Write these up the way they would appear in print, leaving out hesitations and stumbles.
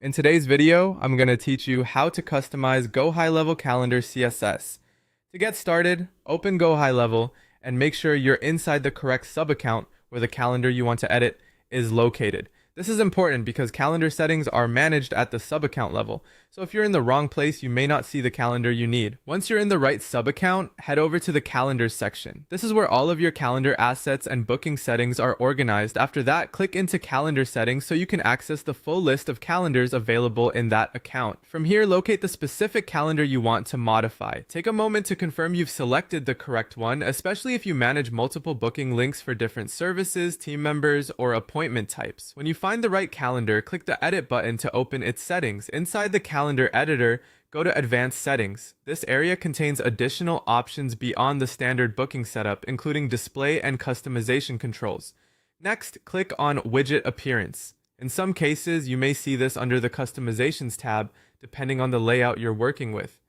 In today's video, I'm going to teach you how to customize Gohighlevel Calendar CSS. To get started, open Gohighlevel and make sure you're inside the correct sub-account where the calendar you want to edit is located. This is important because calendar settings are managed at the sub-account level, so if you're in the wrong place, you may not see the calendar you need. Once you're in the right sub-account, head over to the Calendars section. This is where all of your calendar assets and booking settings are organized. After that, click into Calendar Settings so you can access the full list of calendars available in that account. From here, locate the specific calendar you want to modify. Take a moment to confirm you've selected the correct one, especially if you manage multiple booking links for different services, team members, or appointment types. When you find the right calendar, click the Edit button to open its settings. Inside the calendar editor, go to Advanced Settings. This area contains additional options beyond the standard booking setup, including display and customization controls. Next, click on Widget Appearance. In some cases, you may see this under the Customizations tab, depending on the layout you're working with.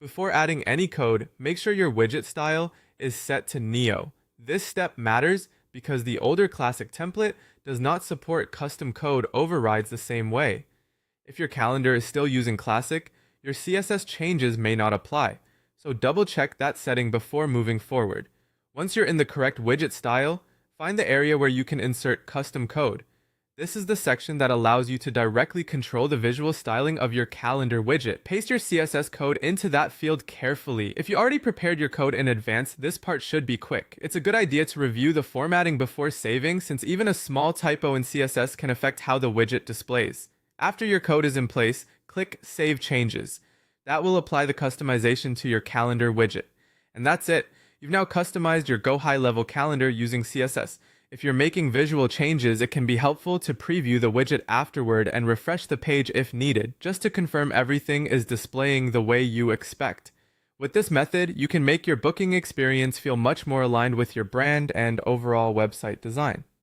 Before adding any code, make sure your widget style is set to Neo. This step matters because the older Classic template does not support custom code overrides the same way. If your calendar is still using Classic, your CSS changes may not apply, so double check that setting before moving forward. Once you're in the correct widget style, find the area where you can insert custom code. This is the section that allows you to directly control the visual styling of your calendar widget. Paste your CSS code into that field carefully. If you already prepared your code in advance, this part should be quick. It's a good idea to review the formatting before saving, since even a small typo in CSS can affect how the widget displays. After your code is in place, click Save Changes. That will apply the customization to your calendar widget. And that's it. You've now customized your Gohighlevel calendar using CSS. If you're making visual changes, it can be helpful to preview the widget afterward and refresh the page if needed, just to confirm everything is displaying the way you expect. With this method, you can make your booking experience feel much more aligned with your brand and overall website design.